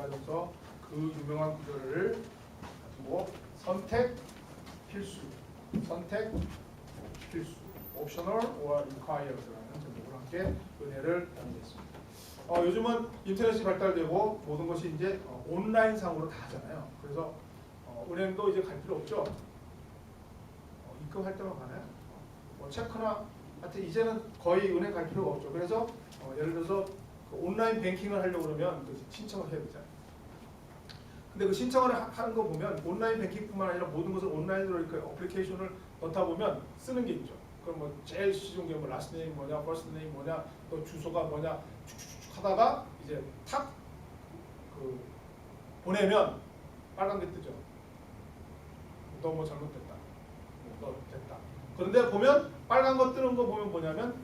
가져서 그 유명한 구조를 가지고 선택 필수, optional or required라는 제목으로 함께 은혜를 나누겠습니다. 요즘은 인터넷이 발달되고 모든 것이 이제 온라인상으로 다 하잖아요. 그래서 은행도 이제 갈 필요 없죠. 입금할 때만 가나요? 체크나 하여튼 이제는 거의 은행 갈 필요가 없죠. 그래서 예를 들어서 그 온라인 뱅킹을 하려고 그러면 그 신청을 해야 되잖아요. 근데 그 신청을 하는 거 보면 온라인 뱅킹뿐만 아니라 모든 것을 온라인으로 이렇게 어플리케이션을 넣다 보면 쓰는 게 있죠. 그럼 뭐 제일 쉬운 게 뭐 라스트 네임 뭐냐, 퍼스트 네임 뭐냐, 또 주소가 뭐냐 쭉쭉쭉 하다가 이제 탁 그 보내면 빨간 게 뜨죠. 너 뭐 잘못됐다. 너 됐다. 그런데 보면 빨간 거 뜨는 거 보면 뭐냐면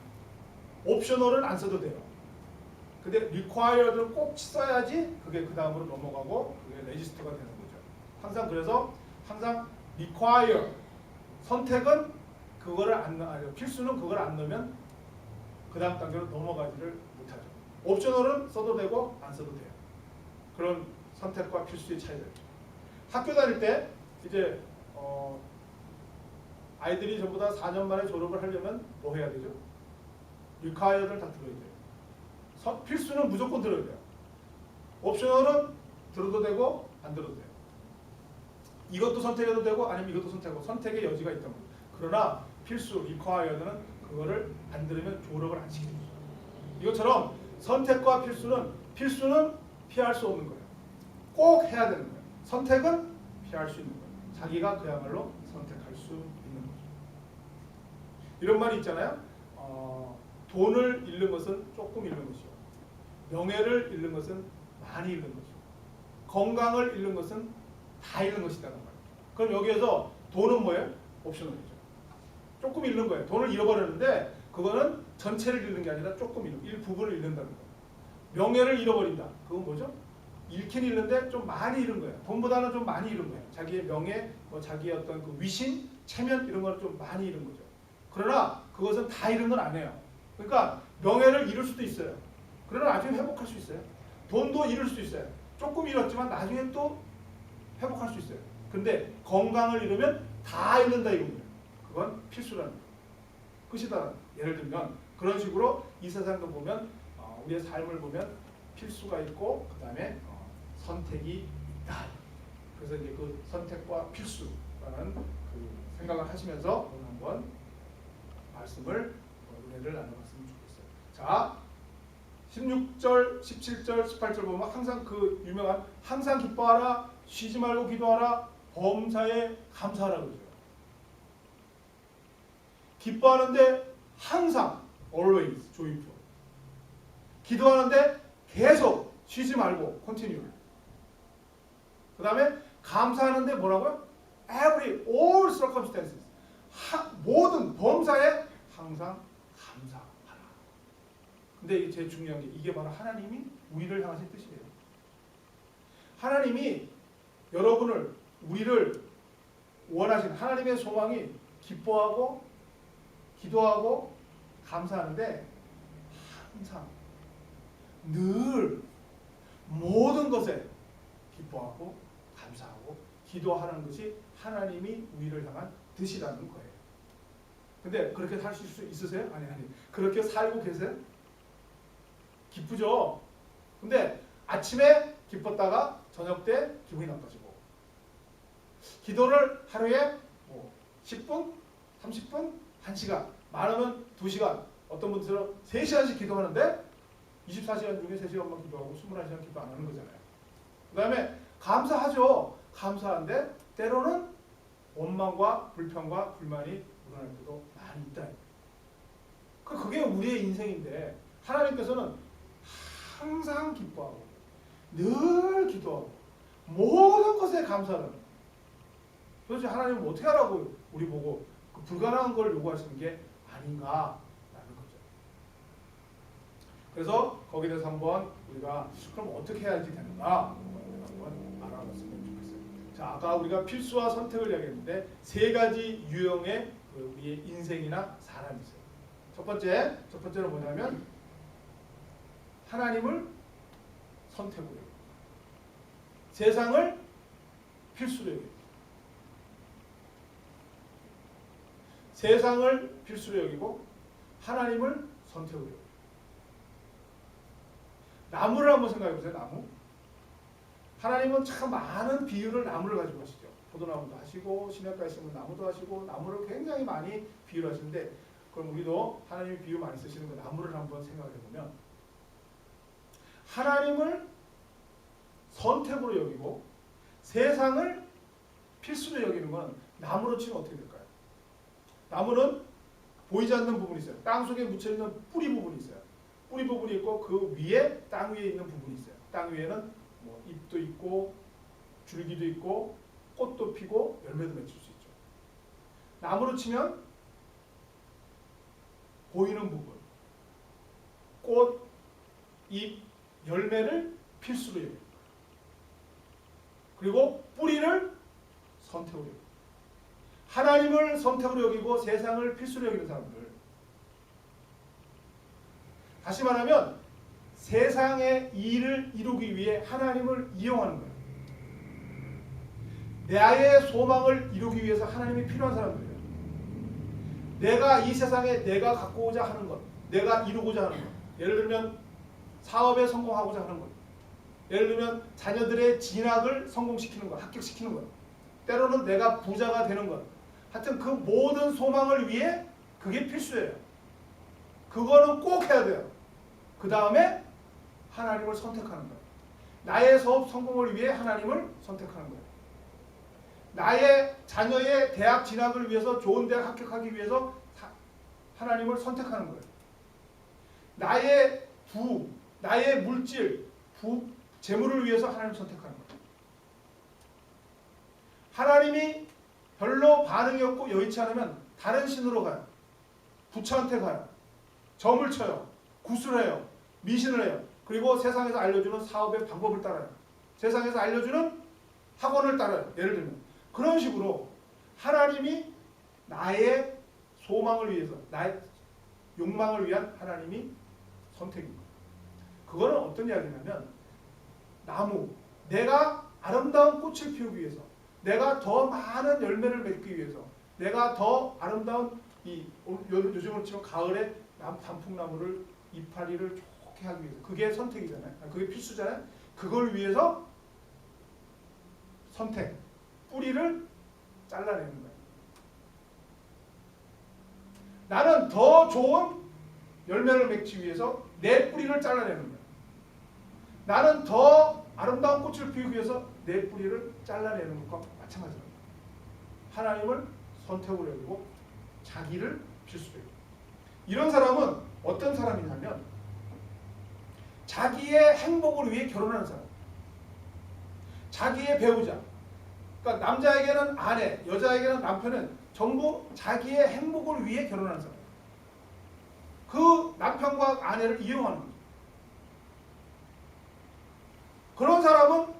옵셔널은 안 써도 돼요. 근데 required를 꼭 써야지 그게 그 다음으로 넘어가고 그게 레지스터가 되는 거죠. 항상 그래서 항상 require 선택은 그거를 필수는 그걸 안 넣으면 그 다음 단계로 넘어가지를 못하죠. 옵셔널은 써도 되고 안 써도 돼요. 그런 선택과 필수의 차이가 있죠. 학교 다닐 때 이제 아이들이 전부 다 4년 만에 졸업을 하려면 뭐 해야 되죠? required를 다 들어야 돼요. 필수는 무조건 들어야 돼요. 옵셔널은 들어도 되고 안 들어도 돼요. 이것도 선택해도 되고 아니면 이것도 선택하고 선택의 여지가 있단 말이에요. 그러나 필수, required는 그거를 안 들으면 졸업을 안 시키는 거죠. 이것처럼 선택과 필수는 피할 수 없는 거예요. 꼭 해야 되는 거예요. 선택은 피할 수 있는 거예요. 자기가 그야말로 선택할 수 있는 거죠. 이런 말이 있잖아요. 돈을 잃는 것은 조금 잃는 것이요. 명예를 잃는 것은 많이 잃는 것이요. 건강을 잃는 것은 다 잃는 것이다는 말이에요. 그럼 여기에서 돈은 뭐예요? 옵셔널이죠. 조금 잃는 거예요. 돈을 잃어버렸는데 그거는 전체를 잃는 게 아니라 조금 일부분을 잃는다는 거예요. 명예를 잃어버린다. 그건 뭐죠? 잃긴 잃는데 좀 많이 잃은 거예요. 돈보다는 좀 많이 잃은 거예요. 자기의 명예, 뭐 자기의 어떤 그 위신, 체면 이런 거를 좀 많이 잃은 거죠. 그러나 그것은 다 잃은 건 아니에요. 그러니까 명예를 잃을 수도 있어요. 그러나 나중에 회복할 수 있어요. 돈도 잃을 수 있어요. 조금 잃었지만 나중에 또 회복할 수 있어요. 근데 건강을 잃으면 다 잃는다 이겁니다. 그건 필수라는 거예요. 끝이다. 예를 들면 그런 식으로 이 세상도 보면 우리의 삶을 보면 필수가 있고 그 다음에 선택이 있다. 그래서 이제 그 선택과 필수라는 그 생각을 하시면서 오늘 한번 말씀을 은혜를 나눠봤으면 좋겠어요. 자, 16절, 17절, 18절 보면 항상 그 유명한 항상 기뻐하라, 쉬지 말고 기도하라, 범사에 감사하라 그러죠. 기뻐하는데 항상 always joyful. 기도하는데 계속 쉬지 말고 continue. 그 다음에 감사하는데 뭐라고요? all circumstances. 모든 범사에 항상 감사하라. 근데 이게 제일 중요한 게 이게 바로 하나님이 우리를 향하신 뜻이에요. 하나님이 여러분을 우리를 원하신 하나님의 소망이 기뻐하고 기도하고 감사하는데 항상 늘 모든 것에 기뻐하고 감사하고 기도하는 것이 하나님이 우리를 향한 뜻이라는 거예요. 근데 그렇게 사실 수 있으세요? 아니. 그렇게 살고 계세요? 기쁘죠? 근데 아침에 기뻤다가 저녁 때 기분이 나빠지고 기도를 하루에 뭐 10분, 30분, 1시간, 많으면 2시간, 어떤 분들은 3시간씩 기도하는데 24시간 중에 3시간만 기도하고 21시간 기도 안 하는 거잖아요. 그 다음에 감사하죠. 감사한데 때로는 원망과 불평과 불만이 우러날 때도 많이 있다. 그게 우리의 인생인데 하나님께서는 항상 기뻐하고 늘 기도하고 모든 것에 감사하는. 도대체 하나님은 어떻게 하라고 우리 보고 그 불가능한 걸 요구하시는 게 아닌가라는 거죠. 그래서 거기에 대해서 한번 우리가 그럼 어떻게 해야지 되는가 한번 알아봤으면 좋겠어요. 자, 아까 우리가 필수와 선택을 이야기했는데 세 가지 유형의 우리의 인생이나 사람이 있어요. 첫 번째는 뭐냐면 하나님을 선택으로 해요. 세상을 필수로 여깁니다. 세상을 필수로 여기고 하나님을 선택으로 여깁니다. 나무를 한번 생각해 보세요. 나무. 하나님은 참 많은 비유를 나무를 가지고 하시죠. 포도나무도 하시고 시냇가에 있으면 나무도 하시고 나무를 굉장히 많이 비유를 하시는데, 그럼 우리도 하나님이 비유 많이 쓰시는 그 나무를 한번 생각해 보면, 하나님을 선택으로 여기고 세상을 필수로 여기는 건 나무로 치면 어떻게 될까요? 나무는 보이지 않는 부분이 있어요. 땅 속에 묻혀있는 뿌리 부분이 있어요. 뿌리 부분이 있고 그 위에 땅 위에 있는 부분이 있어요. 땅 위에는 뭐 잎도 있고 줄기도 있고 꽃도 피고 열매도 맺힐 수 있죠. 나무로 치면 보이는 부분, 꽃, 잎, 열매를 필수로 여깁니다. 그리고 뿌리를 선택으로 여깁니다. 하나님을 선택으로 여기고 세상을 필수로 여기는 사람들, 다시 말하면 세상의 일을 이루기 위해 하나님을 이용하는 거예요. 나의 소망을 이루기 위해서 하나님이 필요한 사람들이에요. 내가 이 세상에 내가 갖고자 하는 것, 내가 이루고자 하는 것, 예를 들면 사업에 성공하고자 하는 것, 예를 들면 자녀들의 진학을 성공시키는 것, 합격시키는 것, 때로는 내가 부자가 되는 것, 하여튼 그 모든 소망을 위해 그게 필수예요. 그거는 꼭 해야 돼요. 그 다음에 하나님을 선택하는 거예요. 나의 사업 성공을 위해 하나님을 선택하는 거예요. 나의 자녀의 대학 진학을 위해서 좋은 대학 합격하기 위해서 하나님을 선택하는 거예요. 나의 나의 물질, 재물을 위해서 하나님을 선택하는 거예요. 하나님이 별로 반응이 없고 여의치 않으면 다른 신으로 가요. 부처한테 가요. 점을 쳐요. 굿을 해요. 미신을 해요. 그리고 세상에서 알려주는 사업의 방법을 따라요. 세상에서 알려주는 학원을 따라요. 예를 들면 그런 식으로 하나님이 나의 소망을 위해서, 나의 욕망을 위한 하나님이 선택입니다. 그거는 어떤 이야기냐면, 나무, 내가 아름다운 꽃을 피우기 위해서, 내가 더 많은 열매를 맺기 위해서, 내가 더 아름다운 요즘으로 치면 가을에 단풍나무를 이파리를 좋게 하기 위해서, 그게 선택이잖아요. 그게 필수잖아요. 그걸 위해서 선택, 뿌리를 잘라내는 거예요. 나는 더 좋은 열매를 맺기 위해서 내 뿌리를 잘라내는 거예요. 나는 더 아름다운 꽃을 피우기 위해서 내 뿌리를 잘라내는 것과 마찬가지입니다. 하나님을 선택으로 여기고 자기를 필수로 여기고. 이런 사람은 어떤 사람이냐면 자기의 행복을 위해 결혼하는 사람, 자기의 배우자, 그러니까 남자에게는 아내, 여자에게는 남편은 전부 자기의 행복을 위해 결혼하는 사람, 그 남편과 아내를 이용하는 거죠. 그런 사람은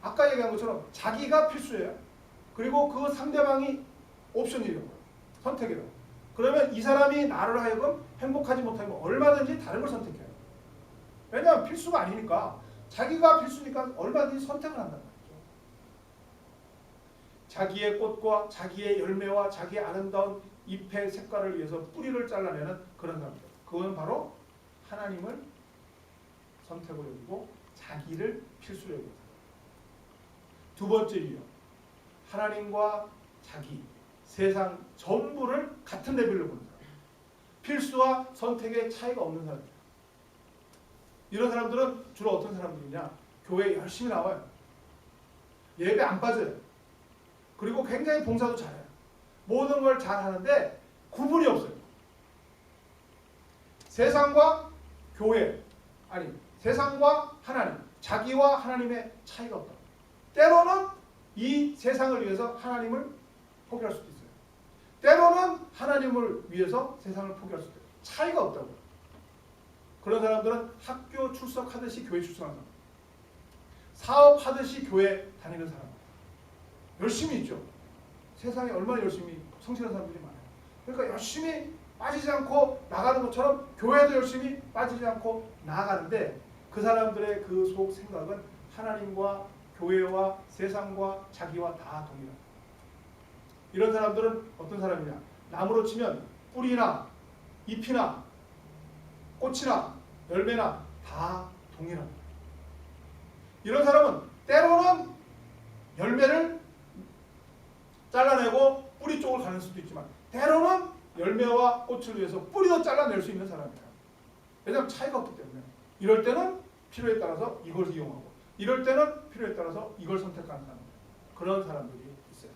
아까 얘기한 것처럼 자기가 필수예요. 그리고 그 상대방이 옵션이라는 거예요. 선택이라고. 그러면 이 사람이 나를 하여금 행복하지 못하고 얼마든지 다른 걸 선택해요. 왜냐하면 필수가 아니니까. 자기가 필수니까 얼마든지 선택을 한단 말이죠. 자기의 꽃과 자기의 열매와 자기의 아름다운 잎의 색깔을 위해서 뿌리를 잘라내는 그런 사람들. 그건 바로 하나님을 선택으로 여기고 자기를 필수로 여기는 사람. 두 번째 이유, 하나님과 자기, 세상 전부를 같은 레벨로 보는 사람. 필수와 선택의 차이가 없는 사람이에요. 이런 사람들은 주로 어떤 사람들이냐? 교회에 열심히 나와요. 예배 안 빠져요. 그리고 굉장히 봉사도 잘해요. 모든 걸 잘하는데 구분이 없어요. 세상과 교회, 아니 세상과 하나님, 자기와 하나님의 차이가 없다. 때로는 이 세상을 위해서 하나님을 포기할 수도 있어요. 때로는 하나님을 위해서 세상을 포기할 수도 있어요. 차이가 없다고요. 그런 사람들은 학교 출석하듯이 교회 출석하는 사람, 사업하듯이 교회 다니는 사람, 열심히 있죠. 세상에 얼마나 열심히 성실한 사람들이 많아요. 그러니까 열심히 빠지지 않고 나가는 것처럼 교회도 열심히 빠지지 않고 나아가는데 그 사람들의 그 속 생각은 하나님과 교회와 세상과 자기와 다 동일합니다. 이런 사람들은 어떤 사람이냐? 나무로 치면 뿌리나 잎이나 꽃이나 열매나 다 동일합니다. 이런 사람은 때로는 열매를 잘라내고 뿌리 쪽을 가는 수도 있지만 때로는 열매와 꽃을 위해서 뿌리도 잘라낼 수 있는 사람이에요. 왜냐하면 차이가 없기 때문에. 이럴 때는 필요에 따라서 이걸 이용하고 이럴 때는 필요에 따라서 이걸 선택하는 사람. 그런 사람들이 있어요.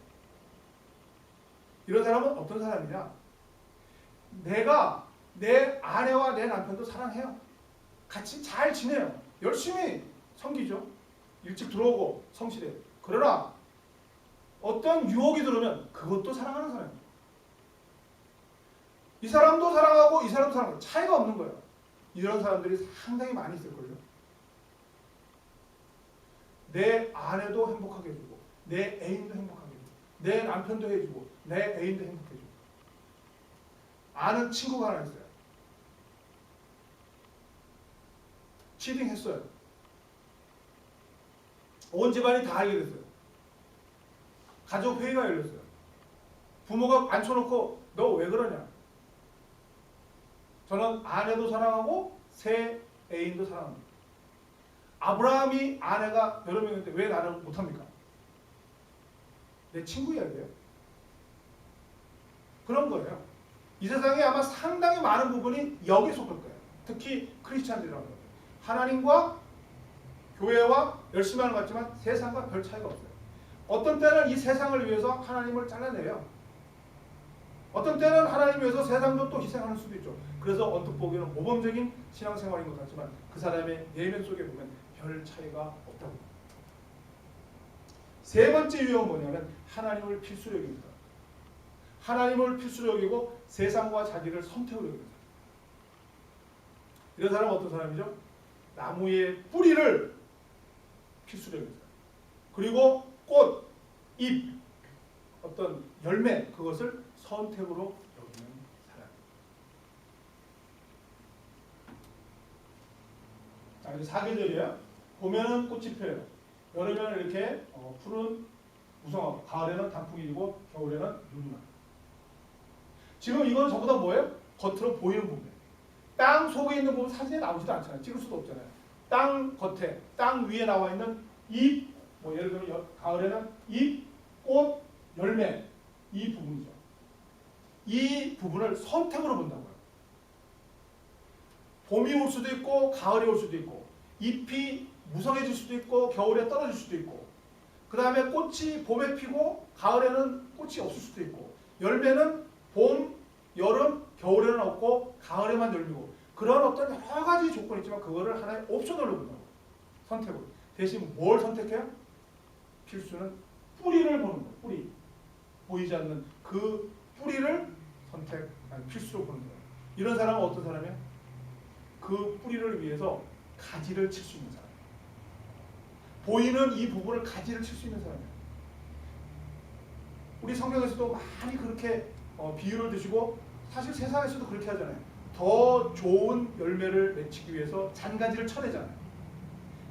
이런 사람은 어떤 사람이냐? 내가 내 아내와 내 남편도 사랑해요. 같이 잘 지내요. 열심히 섬기죠. 일찍 들어오고 성실해요. 그러나 어떤 유혹이 들어오면 그것도 사랑하는 사람이에요. 이 사람도 사랑하고 이 사람도 사랑하고 차이가 없는 거예요. 이런 사람들이 상당히 많이 있을걸요. 내 아내도 행복하게 해주고 내 애인도 행복하게 해주고 내 남편도 해주고 내 애인도 행복해주고. 아는 친구가 하나 있어요. 치팅했어요. 온 집안이 다 알게 됐어요. 가족 회의가 열렸어요. 부모가 앉혀놓고 너 왜 그러냐? 저는 아내도 사랑하고 새 애인도 사랑합니다. 아브라함이 아내가 여러 명인데 왜 나를 못합니까? 내 친구여야 돼요. 그런 거예요. 이 세상에 아마 상당히 많은 부분이 여기에 속할 거예요. 특히 크리스찬들이라는 거예요. 하나님과 교회와 열심히 하는 것 같지만 세상과 별 차이가 없어요. 어떤 때는 이 세상을 위해서 하나님을 잘라내요. 어떤 때는 하나님 위해서 세상도 또 희생하는 수도 있죠. 그래서 언뜻 보기에는 모범적인 신앙생활인 것 같지만 그 사람의 내면 속에 보면 별 차이가 없다고. 세 번째 유형은 뭐냐면 하나님을 필수로 여깁니다. 하나님을 필수로 여기고 세상과 자기를 선택으로 여깁니다. 이런 사람은 어떤 사람이죠? 나무의 뿌리를 필수로 여깁니다. 그리고 꽃, 잎, 어떤 열매 그것을 선택으로 여기는 사람. 자, 이제 사계절이에요. 봄에는 꽃이 펴요. 여름에는 이렇게 푸른 무성하고 가을에는 단풍이 지고 겨울에는 눈이 와요. 지금 이건 전부 다 뭐예요? 겉으로 보이는 부분이에요. 땅 속에 있는 부분 사진에 나오지도 않잖아요. 찍을 수도 없잖아요. 땅 겉에, 땅 위에 나와 있는 잎, 뭐 예를 들면 가을에는 잎, 꽃, 열매 이 부분이죠. 이 부분을 선택으로 본다고요. 봄이 올 수도 있고 가을이 올 수도 있고 잎이 무성해질 수도 있고 겨울에 떨어질 수도 있고 그 다음에 꽃이 봄에 피고 가을에는 꽃이 없을 수도 있고 열매는 봄, 여름, 겨울에는 없고 가을에만 열리고 그런 어떤 여러 가지 조건이 있지만 그거를 하나의 옵셔널로 본다고. 선택으로. 대신 뭘 선택해요? 필수는 뿌리를 보는 거예요. 뿌리. 보이지 않는 그 뿌리를 필수로 보는 거예요. 이런 사람은 어떤 사람이에요? 그 뿌리를 위해서 가지를 칠 수 있는 사람. 보이는 이 부분을 가지를 칠 수 있는 사람이에요. 우리 성경에서도 많이 그렇게 비유를 드시고 사실 세상에서도 그렇게 하잖아요. 더 좋은 열매를 맺기 위해서 잔가지를 쳐내잖아요.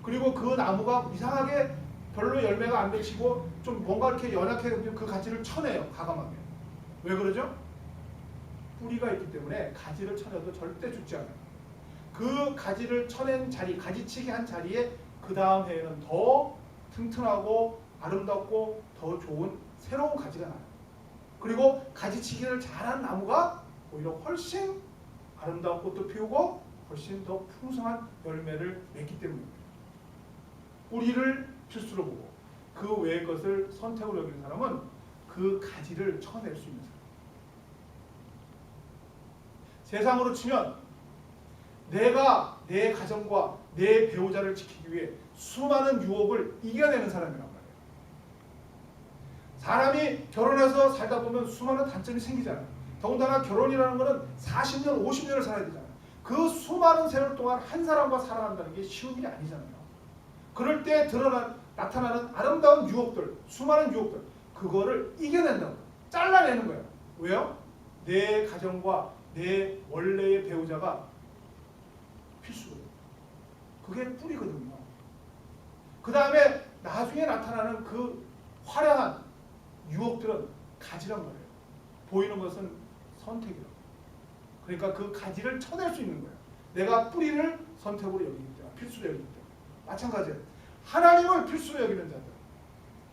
그리고 그 나무가 이상하게 별로 열매가 안 맺히고 좀 뭔가 이렇게 연약해 그 가지를 쳐내요. 과감하게. 왜 그러죠? 뿌리가 있기 때문에 가지를 쳐내도 절대 죽지 않아요. 그 가지를 쳐낸 자리, 가지치기 한 자리에 그 다음 해에는 더 튼튼하고 아름답고 더 좋은 새로운 가지가 나요. 그리고 가지치기를 잘한 나무가 오히려 훨씬 아름다운 꽃도 피우고 훨씬 더 풍성한 열매를 맺기 때문입니다. 뿌리를 필수로 보고 그 외의 것을 선택으로 여기는 사람은 그 가지를 쳐낼 수 있는 사람. 세상으로 치면 내가 내 가정과 내 배우자를 지키기 위해 수많은 유혹을 이겨내는 사람이란 말이에요. 사람이 결혼해서 살다 보면 수많은 단점이 생기잖아요. 더군다나 결혼이라는 것은 40년, 50년을 살아야 되잖아요. 그 수많은 세월 동안 한 사람과 살아간다는 게 쉬운 일이 아니잖아요. 그럴 때 나타나는 아름다운 유혹들, 수많은 유혹들, 그거를 이겨낸다고, 잘라내는 거예요. 왜요? 내 가정과 내 원래의 배우자가 필수거든요. 그게 뿌리거든요. 그 다음에 나중에 나타나는 그 화려한 유혹들은 가지란 말이에요. 보이는 것은 선택이라고. 그러니까 그 가지를 쳐낼 수 있는 거예요. 내가 뿌리를 선택으로 여기기 때문에, 필수로 여기기 때문에. 마찬가지예요. 하나님을 필수로 여기는 자들,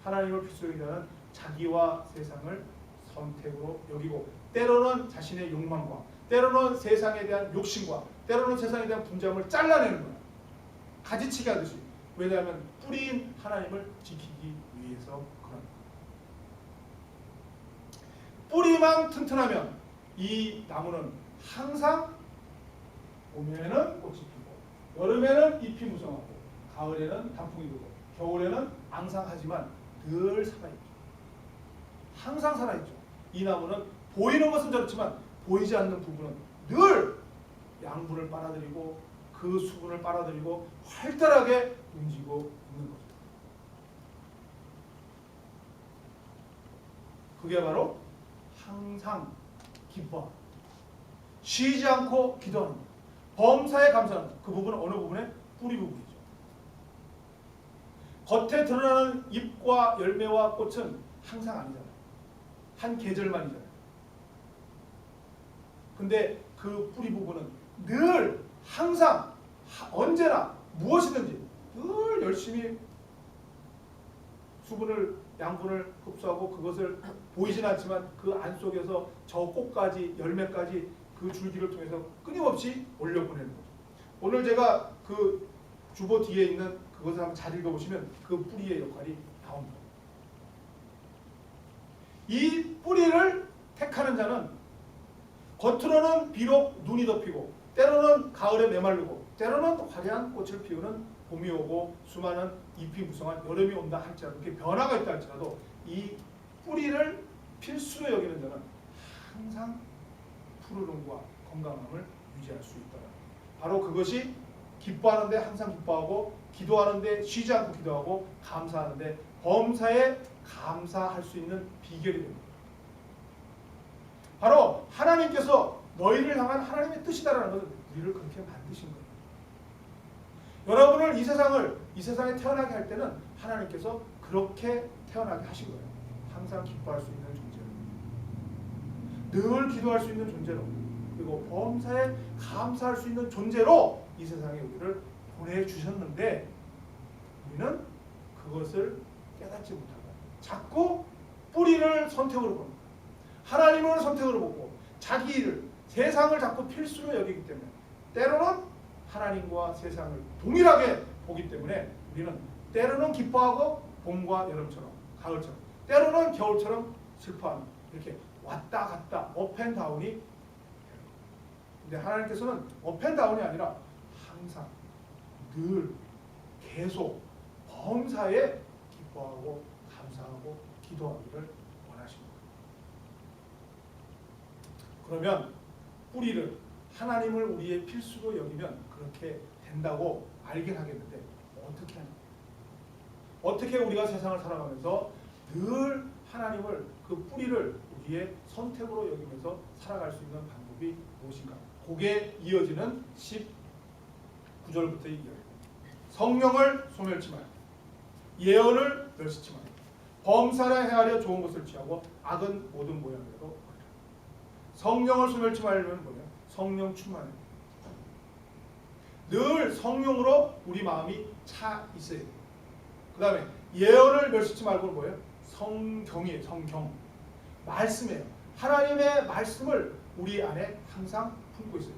하나님을 필수로 여기는 자는 자기와 세상을 선택으로 여기고, 때로는 자신의 욕망과, 때로는 세상에 대한 욕심과, 때로는 세상에 대한 분쟁을 잘라내는 거예요. 가지치기 하듯이. 왜냐하면 뿌리인 하나님을 지키기 위해서 그런 거예요. 뿌리만 튼튼하면 이 나무는 항상 봄에는 꽃이 피고, 여름에는 잎이 무성하고, 가을에는 단풍이 들고, 겨울에는 앙상하지만 늘 살아있죠. 항상 살아있죠. 이 나무는 보이는 것은 저렇지만 보이지 않는 부분은 늘 양분을 빨아들이고 그 수분을 빨아들이고 활달하게 움직이고 있는 거죠. 그게 바로 항상 기뻐하는, 쉬지 않고 기도하는 것, 범사에 감사하는 것. 그 부분은 어느 부분에? 뿌리 부분이죠. 겉에 드러나는 잎과 열매와 꽃은 항상 아니잖아요. 한 계절만이잖아요. 근데 그 뿌리 부분은 늘 항상 언제나 무엇이든지 늘 열심히 수분을 양분을 흡수하고 그것을 보이진 않지만 그 안 속에서 저 꽃까지 열매까지 그 줄기를 통해서 끊임없이 올려보내는 거죠. 오늘 제가 그 주보 뒤에 있는 그것을 한번 잘 읽어보시면 그 뿌리의 역할이 나옵니다. 이 뿌리를 택하는 자는 겉으로는 비록 눈이 덮이고, 때로는 가을에 메마르고, 때로는 화려한 꽃을 피우는 봄이 오고 수많은 잎이 무성한 여름이 온다 할지라도, 이렇게 변화가 있다 할지라도 이 뿌리를 필수로 여기는 자는 항상 푸르름과 건강함을 유지할 수 있다. 바로 그것이 기뻐하는데 항상 기뻐하고, 기도하는데 쉬지 않고 기도하고, 감사하는데 범사에 감사할 수 있는 비결이 됩니다. 바로 하나님께서 너희를 향한 하나님의 뜻이다라는 것은 우리를 그렇게 만드신 거예요. 여러분을 이 세상에 태어나게 할 때는 하나님께서 그렇게 태어나게 하신 거예요. 항상 기뻐할 수 있는 존재로, 늘 기도할 수 있는 존재로, 그리고 범사에 감사할 수 있는 존재로 이 세상에 우리를 보내주셨는데, 우리는 그것을 깨닫지 못하고 자꾸 뿌리를 선택으로 보는 거예요. 하나님을 선택으로 보고 자기 일을, 세상을 자꾸 필수로 여기기 때문에, 때로는 하나님과 세상을 동일하게 보기 때문에 우리는 때로는 기뻐하고 봄과 여름처럼, 가을처럼, 때로는 겨울처럼 슬퍼하는, 이렇게 왔다 갔다 업앤다운이. 근데 하나님께서는 업앤다운이 아니라 항상 늘 계속 범사에 기뻐하고 감사하고 기도하기를 원하십니다. 그러면 뿌리를, 하나님을 우리의 필수로 여기면 그렇게 된다고 알긴 하겠는데 어떻게 하냐? 어떻게 우리가 세상을 살아가면서 늘 하나님을, 그 뿌리를 우리의 선택으로 여기면서 살아갈 수 있는 방법이 무엇인가? 그게 이어지는 19절부터 이어요. 성령을 소멸치 마라. 예언을 멸시치 마라. 범사를 행하려 좋은 것을 취하고 악은 모든 모양대로 버리라. 성령을 소멸치 말면 뭐냐? 성령 충만해. 늘 성령으로 우리 마음이 차 있어야 돼요. 그 다음에 예언을 멸시치 말고 뭐예요? 성경이에요. 성경. 말씀이에요. 하나님의 말씀을 우리 안에 항상 품고 있어요.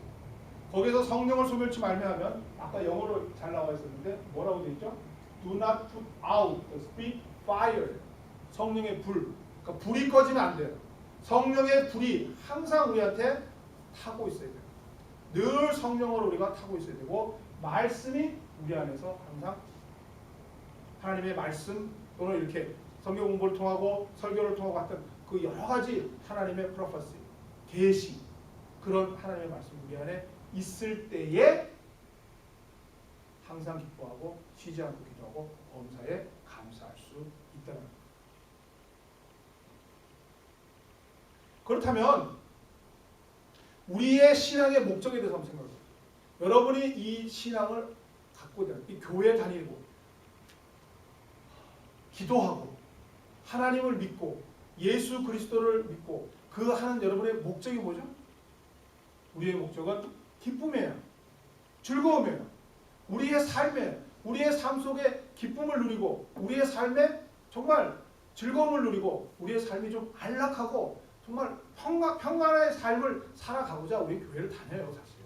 거기서 성령을 소멸치 말며 하면, 아까 영어로 잘 나와 있었는데 뭐라고 되어 있죠? Do not put out the spirit fire. 성령의 불. 그러니까 불이 꺼지면 안 돼요. 성령의 불이 항상 우리한테 타고 있어야 돼요. 늘 성령으로 우리가 타고 있어야 되고, 말씀이 우리 안에서 항상, 하나님의 말씀 또는 이렇게 성경 공부를 통하고 설교를 통하고 같은 그 여러 가지 하나님의 프로페시, 계시, 그런 하나님의 말씀 우리 안에 있을 때에 항상 기뻐하고 쉬지 않고 기도하고 범사에 감사할 수 있다는 것. 그렇다면 우리의 신앙의 목적에 대해서 한번 생각해 보세요. 여러분이 이 신앙을 갖고 있는, 이 교회 다니고 기도하고 하나님을 믿고 예수 그리스도를 믿고 그 하는 여러분의 목적이 뭐죠? 우리의 목적은 기쁨이에요. 즐거움이에요. 우리의 삶에 우리의 삶 속에 기쁨을 누리고 우리의 삶에 정말 즐거움을 누리고 우리의 삶이 좀 안락하고 정말 평안의 삶을 살아가고자 우리 교회를 다녀요, 사실.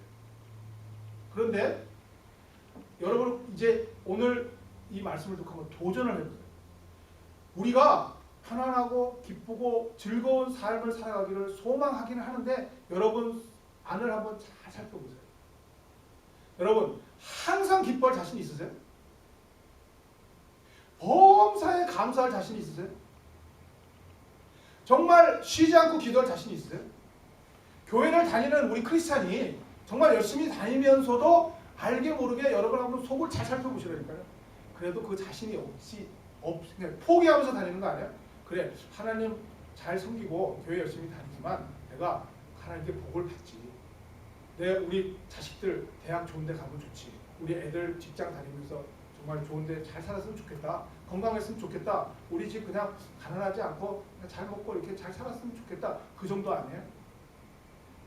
그런데 여러분 이제 오늘 이 말씀을 듣고 한번 도전을 해보세요. 우리가 편안하고 기쁘고 즐거운 삶을 살아가기를 소망하기는 하는데 여러분 안을 한번 잘 살펴보세요. 여러분 항상 기뻐할 자신 있으세요? 범사에 감사할 자신 있으세요? 정말 쉬지 않고 기도할 자신 있으세요? 교회를 다니는 우리 크리스찬이 정말 열심히 다니면서도 알게 모르게 여러분 한번 속을 잘 살펴보시라니까요. 그래도 그 자신이 그냥 포기하면서 다니는 거 아니야? 그래, 하나님 잘 섬기고 교회 열심히 다니지만 내가 하나님께 복을 받지. 우리 자식들 대학 좋은 데 가면 좋지. 우리 애들 직장 다니면서 정말 좋은 데 잘 살았으면 좋겠다. 건강했으면 좋겠다. 우리 집 그냥 가난하지 않고 그냥 잘 먹고 이렇게 잘 살았으면 좋겠다. 그 정도 아니에요?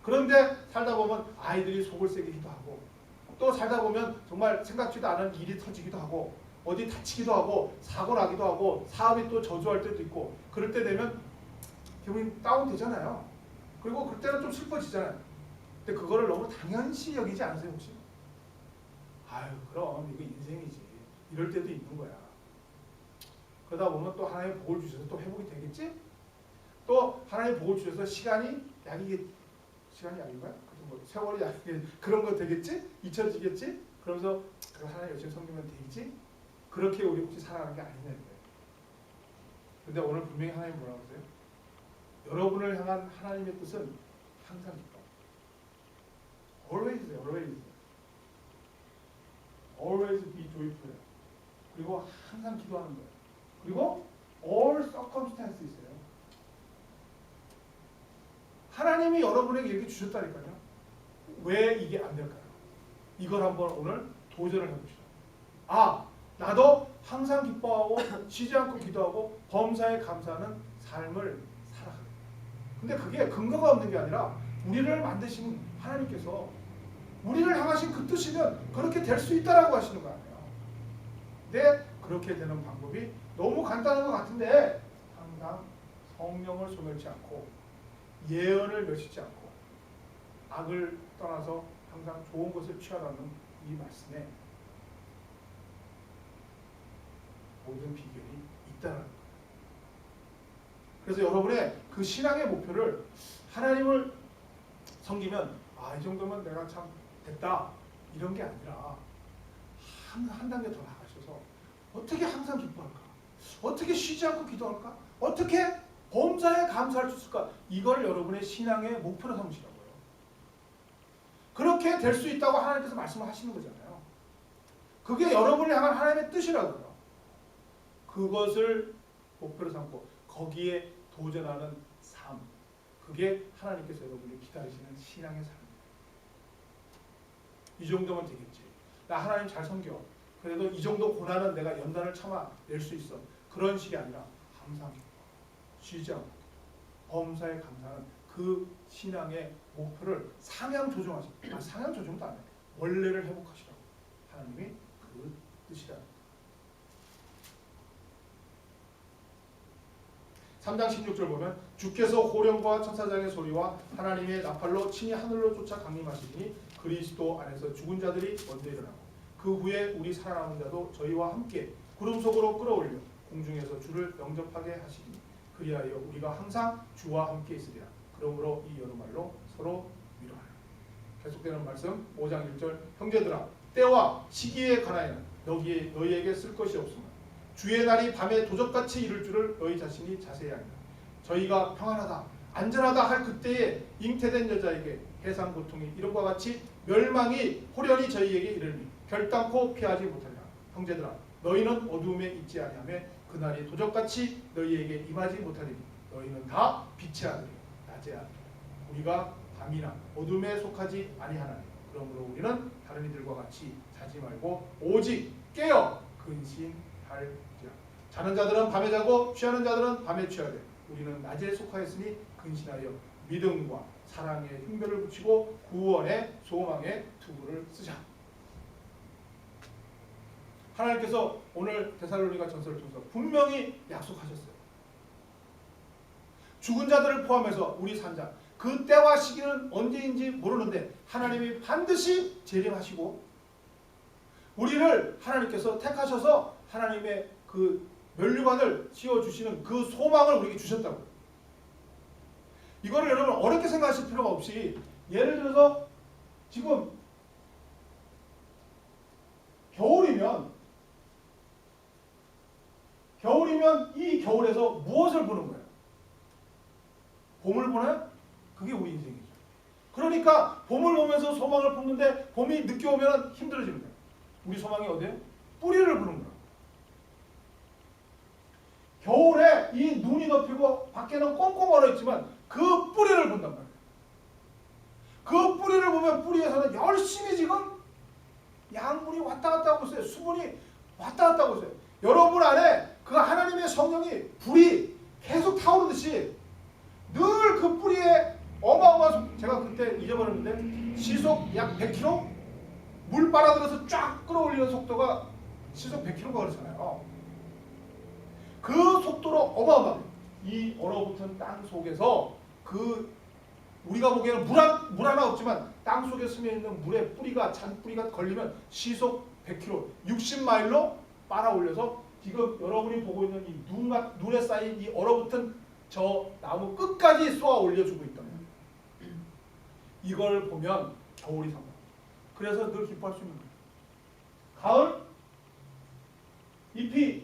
그런데 살다 보면 아이들이 속을 새기기도 하고 또 살다 보면 정말 생각지도 않은 일이 터지기도 하고 어디 다치기도 하고 사고 나기도 하고 사업이 또 저조할 때도 있고 그럴 때 되면 기분이 다운되잖아요. 그리고 그때는 좀 슬퍼지잖아요. 근데 그거를 너무 당연시 여기지 않으세요 혹시? 아유 그럼 이거 인생이지. 이럴 때도 있는 거야. 그러다 보면 또 하나님의 복을 주셔서 또 회복이 되겠지? 또 하나님의 복을 주셔서 시간이 약인가요? 뭐 세월이 약이 그런 거 되겠지? 잊혀지겠지? 그러면서 하나님 열심히 섬기면 되겠지? 그렇게 우리 혹시 살아가는 게 아니냐 이거예요. 근데 오늘 분명히 하나님 뭐라고 하세요? 여러분을 향한 하나님의 뜻은 항상 기뻐. Always, always. Always be joyful. 그리고 항상 기도하는 거예요. 그리고 all circumstances예요. 하나님이 여러분에게 이렇게 주셨다니까요. 왜 이게 안 될까요? 이걸 한번 오늘 도전을 해봅시다. 나도 항상 기뻐하고 쉬지 않고 기도하고 범사에 감사하는 삶을 살아가요. 근데 그게 근거가 없는 게 아니라 우리를 만드신 하나님께서 우리를 향하신 그 뜻이면 그렇게 될 수 있다라고 하시는 거 아니에요. 근데 그렇게 되는 방법이 너무 간단한 것 같은데 항상 성령을 소멸치 않고 예언을 멸시지 않고 악을 떠나서 항상 좋은 것을 취하라는 이 말씀에 모든 비결이 있다는 거예요. 그래서 여러분의 그 신앙의 목표를 하나님을 섬기면 이 정도면 내가 참 됐다 이런 게 아니라 한 단계 더 나가셔서 어떻게 항상 기뻐할까? 어떻게 쉬지 않고 기도할까? 어떻게 범사에 감사할 수 있을까? 이걸 여러분의 신앙의 목표로 삼으시라고요. 그렇게 될 수 있다고 하나님께서 말씀을 하시는 거잖아요. 그게 여러분을 향한 하나님의 뜻이라고요. 그것을 목표로 삼고 거기에 도전하는 삶, 그게 하나님께서 여러분이 기다리시는 신앙의 삶입니다. 이 정도면 되겠지. 나 하나님 잘 섬겨. 그래도 이 정도 고난은 내가 연단을 참아낼 수 있어. 그런 식이 아니라 항상 쉬지 않고 범사에 감사하는 그 신앙의 목표를 상향 조정하십니다. 상향 조정도 안 해. 원래를 회복하시라고 하나님이 그 뜻이다. 3장 16절 보면 주께서 호령과 천사장의 소리와 하나님의 나팔로 친히 하늘로 쫓아 강림하시니 그리스도 안에서 죽은 자들이 먼저 일어나고 그 후에 우리 살아남은 자도 저희와 함께 구름 속으로 끌어올려 공중에서 주를 영접하게 하시니 그리하여 우리가 항상 주와 함께 있으리라. 그러므로 이 여러 말로 서로 위로하라. 계속되는 말씀 5장 1절 형제들아 때와 시기에 관하여는 너희에게 쓸 것이 없으나 주의 날이 밤에 도적같이 이를 줄을 너희 자신이 자세히 아니라 저희가 평안하다 안전하다 할 그때에 잉태된 여자에게 해상 고통이 이름과 같이 멸망이 호련히 저희에게 이르니 결단코 피하지 못하리라. 형제들아 너희는 어두움에 있지 아니하며 그날이 도적같이 너희에게 임하지 못하리니 너희는 다 빛의 아들이요 낮의 아들. 우리가 밤이나 어둠에 속하지 아니하나니 그러므로 우리는 다른 이들과 같이 자지 말고 오직 깨어 근신할지어다. 자는 자들은 밤에 자고 취하는 자들은 밤에 취하되 우리는 낮에 속하였으니 근신하여 믿음과 사랑에 흉배를 붙이고 구원의 소망의 투구를 쓰자. 하나님께서 오늘 데살로니가 전서를 통해서 분명히 약속하셨어요. 죽은 자들을 포함해서 우리 산자, 그 때와 시기는 언제인지 모르는데 하나님이 반드시 재림하시고 우리를 하나님께서 택하셔서 하나님의 그 면류관을 씌워주시는 그 소망을 우리에게 주셨다고. 이거를 여러분 어렵게 생각하실 필요가 없이, 예를 들어서 지금 겨울이면 이 겨울에서 무엇을 보는 거예요? 봄을 보나요? 그게 우리 인생이죠. 그러니까 봄을 보면서 소망을 품는데 봄이 늦게 오면 힘들어지는 거예요. 우리 소망이 어디에요? 뿌리를 보는 거예요. 겨울에 이 눈이 덮이고 밖에는 꽁꽁 얼어있지만 그 뿌리를 본단 말이에요. 그 뿌리를 보면 뿌리에서는 열심히 지금 양분이 왔다 갔다 하고 있어요. 수분이 왔다 갔다 하고 있어요. 여러분 안에 그 하나님의 성령이 불이 계속 타오르듯이 늘 그 뿌리에 어마어마한, 제가 그때 잊어버렸는데 시속 약 100km? 물 빨아들여서 쫙 끌어올리는 속도가 시속 100km가 그렇잖아요. 그 속도로 어마어마해요. 이 얼어붙은 땅 속에서 그 우리가 보기에는 물 하나 없지만 땅 속에 스며 있는 물에 뿌리가, 잔뿌리가 걸리면 시속 100km, 60마일로 빨아올려서 지금 여러분이 보고 있는 이 눈에 쌓인 이 얼어붙은 저 나무 끝까지 쏘아 올려주고 있다. 이걸 보면 겨울이 상관. 그래서 늘 기뻐할 수 있는 거예요. 가을 잎이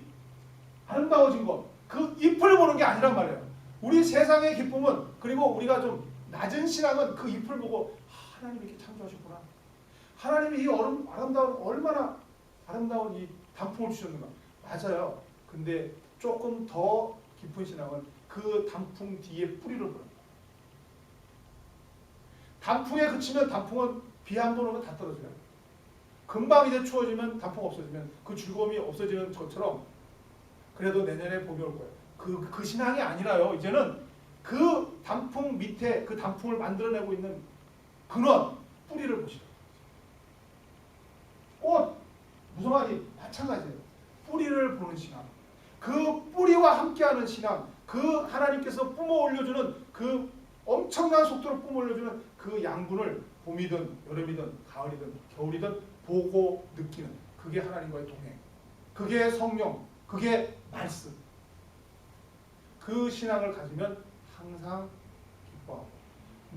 아름다워진 것, 그 잎을 보는 게 아니란 말이에요. 우리 세상의 기쁨은, 그리고 우리가 좀 낮은 신앙은 그 잎을 보고 하나님이 이렇게 창조하셨구나. 하나님이 이 아름다운, 얼마나 아름다운 이 단풍을 주셨는가. 맞아요. 근데 조금 더 깊은 신앙은 그 단풍 뒤에 뿌리를 보는 거예요. 단풍에 그치면 단풍은 비 한 번 오면 다 떨어져요. 금방 이제 추워지면 단풍 없어지면 그 즐거움이 없어지는 것처럼 그래도 내년에 봄이 올 거예요. 그 신앙이 아니라요. 이제는 그 단풍 밑에 그 단풍을 만들어내고 있는 근원, 뿌리를 보시라. 꽃, 무성하니 마찬가지예요. 뿌리를 보는 신앙. 그 뿌리와 함께하는 신앙, 그 하나님께서 뿜어 올려주는 그 엄청난 속도로 뿜어 올려주는 그 양분을 봄이든 여름이든 가을이든 겨울이든 보고 느끼는, 그게 하나님과의 동행, 그게 성령, 그게 말씀. 그 신앙을 가지면 항상 기뻐하고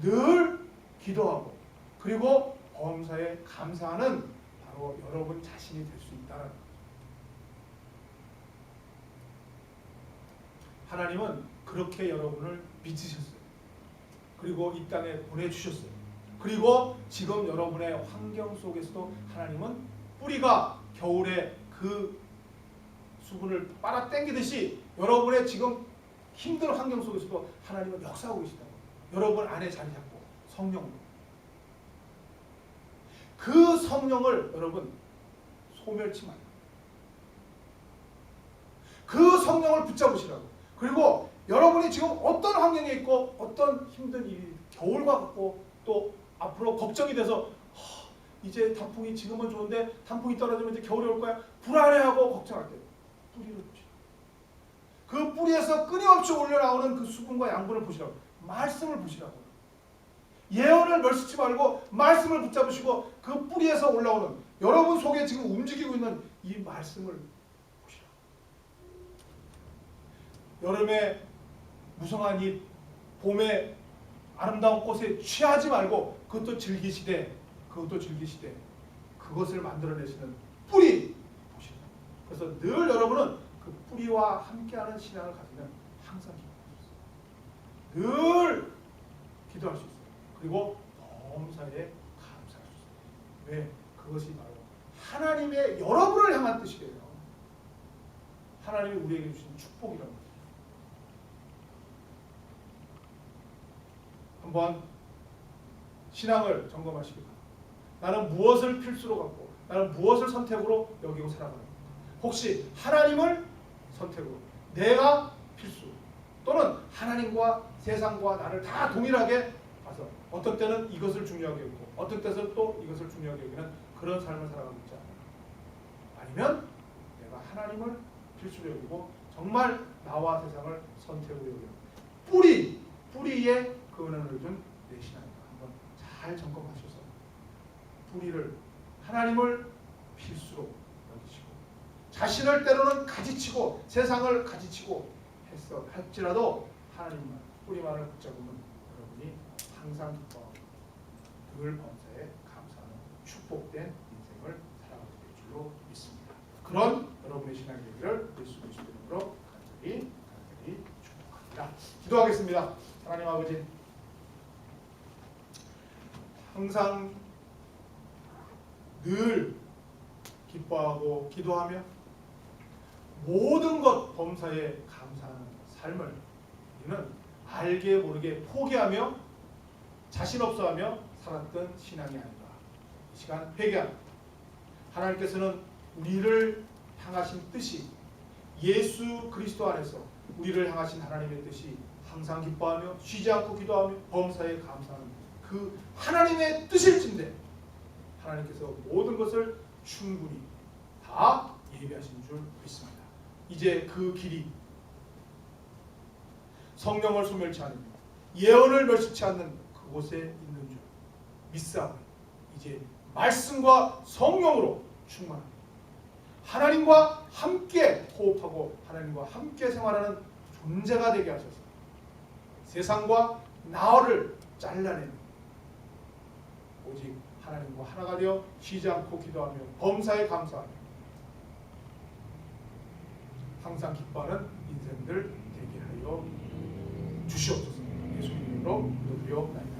늘 기도하고 그리고 범사에 감사하는 바로 여러분 자신이 될 수 있다는 거예요. 하나님은 그렇게 여러분을 믿으셨어요. 그리고 이 땅에 보내주셨어요. 그리고 지금 여러분의 환경 속에서도 하나님은 뿌리가 겨울에 그 수분을 빨아당기듯이 여러분의 지금 힘든 환경 속에서도 하나님은 역사하고 계시다고. 여러분 안에 자리 잡고 성령으로. 그 성령을 여러분 소멸치 마요. 그 성령을 붙잡으시라고. 그리고 여러분이 지금 어떤 환경에 있고 어떤 힘든 일이 겨울과 같고 또 앞으로 걱정이 돼서 이제 단풍이 지금은 좋은데 단풍이 떨어지면 이제 겨울이 올 거야. 불안해하고 걱정할 때 뿌리를 보시라고. 그 뿌리에서 끊임없이 올려나오는 그 수분과 양분을 보시라고. 말씀을 보시라고. 예언을 멸시치 말고 말씀을 붙잡으시고 그 뿌리에서 올라오는 여러분 속에 지금 움직이고 있는 이 말씀을 보시라고. 여름에 무성한 잎, 봄에 아름다운 꽃에 취하지 말고 그것도 즐기시되 그것을 만들어내시는 뿌리 보시라고. 그래서 늘 여러분은 그 뿌리와 함께하는 신앙을 가지면 항상 기도할 수 있어요. 늘 기도할 수 있어요. 그리고 범사에 감사할 수 있어요. 왜? 그것이 바로 하나님의 여러분을 향한 뜻이에요. 하나님이 우리에게 주신 축복이라는 거죠. 한번 신앙을 점검하시기 바랍니다. 나는 무엇을 필수로 갖고 나는 무엇을 선택으로 여기고 살아가는, 혹시 하나님을 선택으로 내가 필수 또는 하나님과 세상과 나를 다 동일하게 봐서 어떤 때는 이것을 중요하게 여기고 어떤 때는 또 이것을 중요하게 여기는 그런 삶을 살아가고 있지 않아요. 아니면 내가 하나님을 필수로 여기고 정말 나와 세상을 선택으로 여기고 뿌리에 근원을 둔 내 신앙입니다. 한번 잘 점검하셔서 뿌리를 하나님을 필수로 여기시고 자신을 때로는 가지치고 세상을 가지치고 했어 할지라도 하나님만 뿌리만을 붙잡으면 여러분이 항상 기뻐하고 늘 범사에 감사하는 축복된 인생을 살아가게 될 줄로 믿습니다. 그런 여러분의 신앙이 되기를 예수 그리스도 이름으로 간절히 축복합니다. 기도하겠습니다. 하나님 아버지, 항상 늘 기뻐하고 기도하며 모든 것 범사에 감사하는 삶을 우리는 알게 모르게 포기하며 자신 없어하며 살았던 신앙이 아닌가. 이 시간 회개합니다. 하나님께서는 우리를 향하신 뜻이 예수 그리스도 안에서 우리를 향하신 하나님의 뜻이 항상 기뻐하며 쉬지 않고 기도하며 범사에 감사하는 그 하나님의 뜻일진데 하나님께서 모든 것을 충분히 다 예비하신 줄 믿습니다. 이제 그 길이 성령을 소멸치 않으며 예언을 멸시치 않는 그곳에 있는 줄 믿사오니 이제 말씀과 성령으로 충만합니다. 하나님과 함께 호흡하고 하나님과 함께 생활하는 존재가 되게 하셔서 세상과 나를 잘라내는 오직 하나님과 하나가 되어 쉬지 않고 기도하며 범사에 감사하며 항상 기뻐하는 인생들 되게 하여 주시옵소서. 예수님 이름으로 기도드리옵나이다.